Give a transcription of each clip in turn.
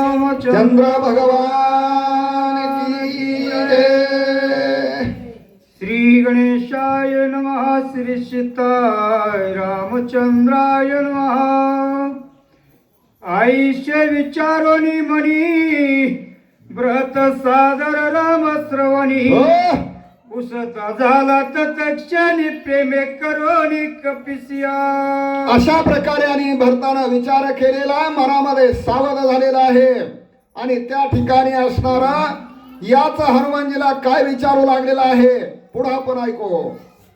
रामचंद्र भगवान की जय। श्री गणेशाय नमः। श्री सीताय रामचंद्राय नमः। आईशे विचारोनी मनी व्रत सादर राम श्रवणी उसता झाला तत्क्षणी प्रेमे करोनी कपिसिया। अशा प्रकारे आणि भरताना विचार केलेला मनामध्ये सावध झालेला आहे आणि त्या ठिकाणी असणारा याच हनुमानजीला काय विचारू लागलेला आहे पुढे आपण ऐकू।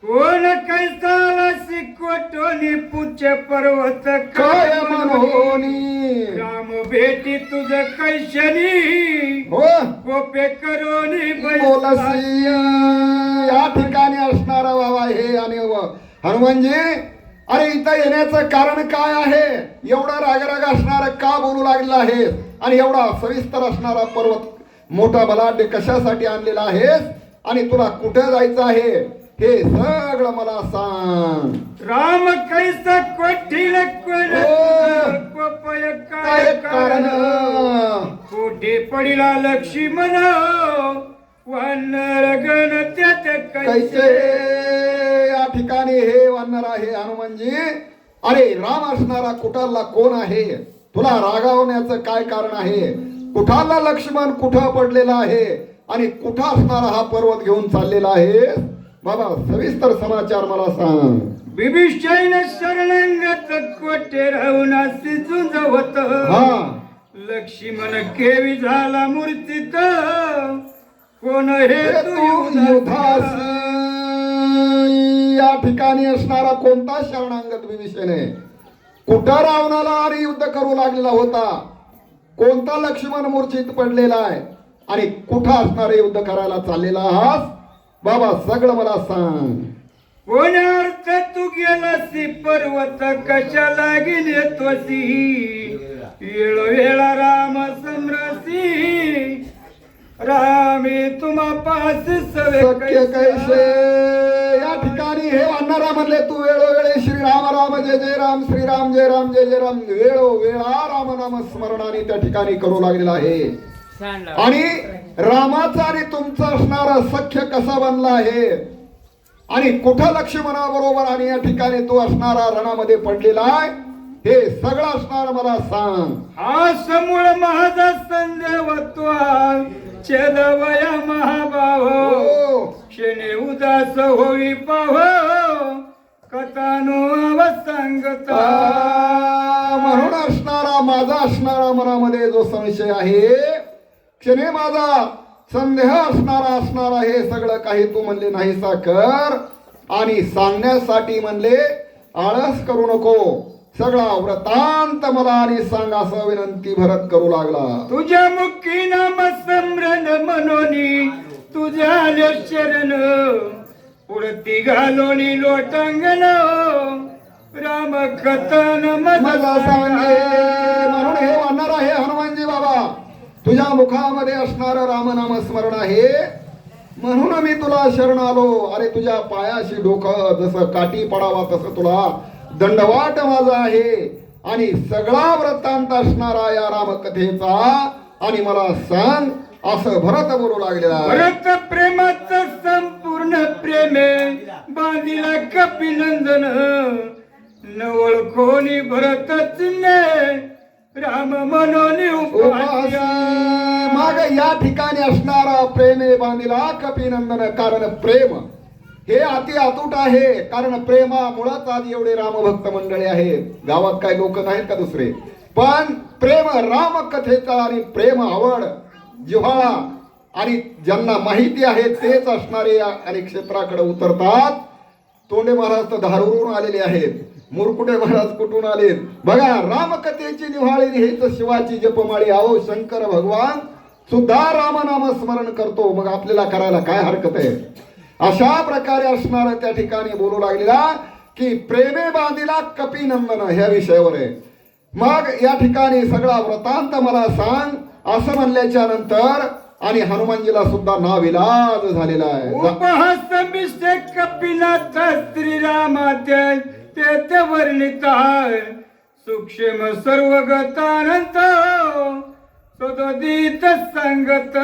कोण कैसाला शिकवटोनी पूचे पर्वत काय मनोनी राम भेटी तुझ कैशनी हो कोपे करोनी बोलसी। या ठिकाणी असणारा बाबा हे आणि हनुमानजी अरे इथं येण्याचं कारण काय आहे? एवढा रागराग असणारा का बोलू लागलेला आहे आणि एवढा सविस्तर असणारा पर्वत मोठा बलाढ्य कशासाठी आणलेला आहेस आणि तुला कुठे जायचं आहे हे सगळं मला सांग। राम कैसा कोठील काय कारण कोठे पडिला लक्ष्मण वानर गण त्यात कैसे। या ठिकाणी हे वानर आहे हनुमानजी अरे राम असणारा कुठाला कोण आहे? तुला रागावण्याचं काय कारण आहे? कुठाला लक्ष्मण कुठं पडलेला आहे आणि कुठं असणारा हा पर्वत घेऊन चाललेला आहे बाबा सविस्तर समाचार मला सांग। बिभीषण शरणांगत कोटे राहून झुंजवत लक्ष्मण केवी झाला मूर्तीत कोण हे तू युधास। या ठिकाणी असणारा कोणता शरणांगत विभीषण आहे? कुठं रावणाला आणि युद्ध करू लागलेला होता? कोणता लक्ष्मण मूर्छित पडलेला आहे आणि कुठं असणारे युद्ध करायला चाललेला आहात बाबा सगळं मला सांग। कोण अर्थ तू गेलासी पर्वत कशा लागीन येतोसी वेळोवेळा राम समरसी रामे तुम्हा पास सख्य कैसे। या ठिकाणी हे वानरा म्हणले तू वेळोवेळी श्रीराम राम जय जय राम श्रीराम जय राम जय जय राम वेळोवेळा राम नाम स्मरणाने त्या ठिकाणी करू लागलेला आहे आणि रामाचा आणि तुमचा असणारा सख्य कसा बनला आहे आणि कुठं लक्ष्मणा बरोबर आणि या ठिकाणी तू असणारा रणामध्ये पडलेला आहे हे सगळं असणार मला सांग। हा समूळ माझा संदेवत्वा चेदवया महाभाव क्षणे उदास होई पाव कथानो अवसंगता। म्हणून असणारा माझा असणारा मनामध्ये जो संशय आहे क्षणे माझा संदेह असणारा हे सगळं काही तू म्हणले नाही साकर आणि सांगण्यासाठी म्हणले आळस करू नको सगळा वृत्तांत मला आणि सांग असं विनंती भरत करू लागला। तुझ्या मुखी नाम स्मरण मनोनी तुझ्या शरण पुढती घालोनी लोटांगण राम कथन मला सांगे। म्हणून हे वानर आहे हनुमानजी बाबा तुझ्या मुखामध्ये असणार रामनाम स्मरण आहे म्हणून मी तुला शरण आलो। अरे तुझ्या पायाशी डोकं जसं काठी पडावा तसं तुला दंडवाट माझा आहे आणि सगळा वृत्तांत असणारा या रामकथेचा आणि मला सांग असं भरत बोलू लागलेला। भरत प्रेमाचं संपूर्ण प्रेमे बांधिला कपिनंदन न ओळखोनी भरत चिन्हे राम मनोनी माग या ठिकाणी असणारा प्रेमे बांधिला कपिनंदन। कारण प्रेम हे अति अतूट आहे कारण प्रेमामुळेच आज एवढे रामभक्त मंडळी आहेत। गावात काही लोक नाहीत का दुसरे पण प्रेम राम कथेचा आणि प्रेम आवड जिव्हाळा आणि ज्यांना माहिती आहे तेच असणारे आणि क्षेत्राकडे उतरतात। तोंडे महाराज तर धारूरून आलेले आहेत मुरकुटे महाराज कुठून आलेत बघा रामकथेची निव्हाळी हेच शिवाची जपमाळी आहो शंकर भगवान सुद्धा रामनाम स्मरण करतो मग आपल्याला करायला काय हरकत आहे। अशा प्रकारे असणार त्या ठिकाणी बोलू लागलेला की प्रेमे बांधिला कपिनंदन ह्या विषयावर आहे। मग या ठिकाणी सगळा वृत्तांत मला सांग असं म्हणल्याच्या नंतर आणि हनुमानजीला सुद्धा नाविलाज झालेला आहे। उपहास मिश्र कपिनाथ श्रीरामात्य ते वर्णित सूक्ष्म सर्वगतानंत द्वंद्वीत संगत.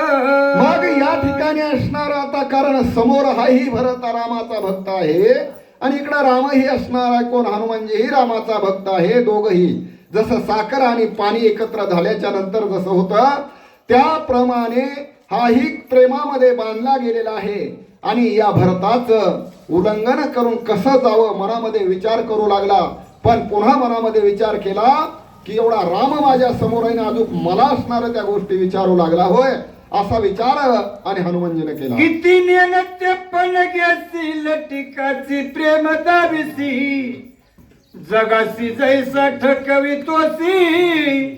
मग या ठिकाणी असणार आता, कारण समोर हाही भरत रामाचा भक्त आहे आणि इकडे रामही असणार आहे. कोण? हनुमानजीही रामाचा भक्त आहे. दोघही जसं साखर आणि पाणी एकत्र झाल्याच्या नंतर जसं होतं त्याप्रमाणे हाही प्रेमामध्ये बांधला गेलेला आहे. आणि या भरताचं उल्लंघन करून कसं जावं मनामध्ये विचार करू लागला. पण पुन्हा मनामध्ये विचार केला की एवढा राम माझ्या समोर आहे ना, अजून मला असणाऱ्या त्या गोष्टी विचारू लागला होय, असा विचार आणि हनुमानजीने केला. किती नेनते पण घेसी लटिकाची प्रेम दाविसी, जगासी जैसा ठकवी तोसी,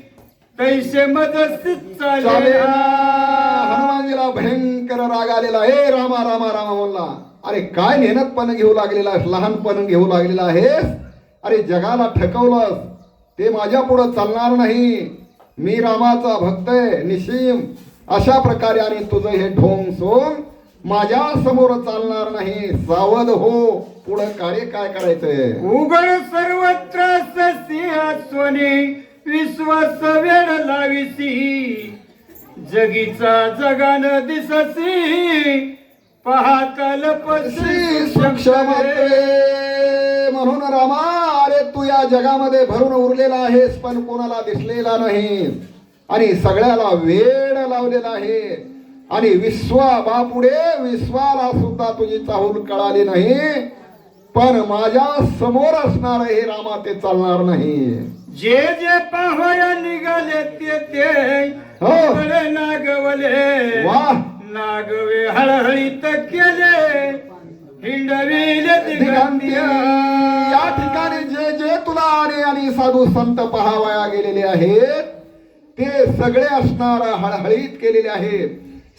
तैसे मजसी चालेल. चालेल. हनुमानजीला भयंकर राग आलेला. हे रामा रामा रामा म्हणला, अरे काय नेहनतपण घेऊ लागलेला आहेस, लहानपण घेऊ लागलेला आहेस. अरे जगाला ठकवलंस, ते माझ्या पुढं चालणार नाही. मी रामाचा भक्त आहे निशिम, अशा प्रकारे आणि तुझं हे ढोंग सोंग माझ्या समोर चालणार नाही. सावध हो, पुढं कार्य काय करायचंय. उघड सर्वत्र सिंहासने विश्वास वेळ लाविसी, जगीचा जगान दिससी, पाहता लपसी सूक्ष्म म्हणून रामा, अरे तू या जगामध्ये भरून उरलेला आहेस पण कोणाला दिसलेला नाही आणि सगळ्याला वेड लावलेला आहे. आणि बापुढे विश्वाला सुद्धा तुझी चाहूल कळाली नाही. पण माझ्या समोर असणार हे रामा ते चालणार नाही. जे जे पाहोया निघाले ते हो. नागवले, वाह. नागवे हळहळीत केले, हिंडविले दिगंती. दिगंती. या ठिकाणी जे जे तुला आणि साधू संत पहावया गेलेले आहेत ते सगळे असणार हळहळीत केलेले आहेत.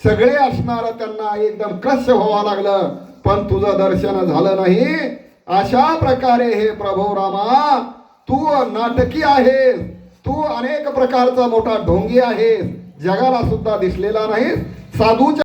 सगळे असणार त्यांना एकदम क्रश व्हावं लागलं, पण तुझं दर्शन झालं नाही. अशा प्रकारे हे प्रभू रामा, तू नाटकी आहेस, तू अनेक प्रकारचा मोठा ढोंगी आहेस, जगाला सुद्धा दिसलेला नाहीस. साधूच्या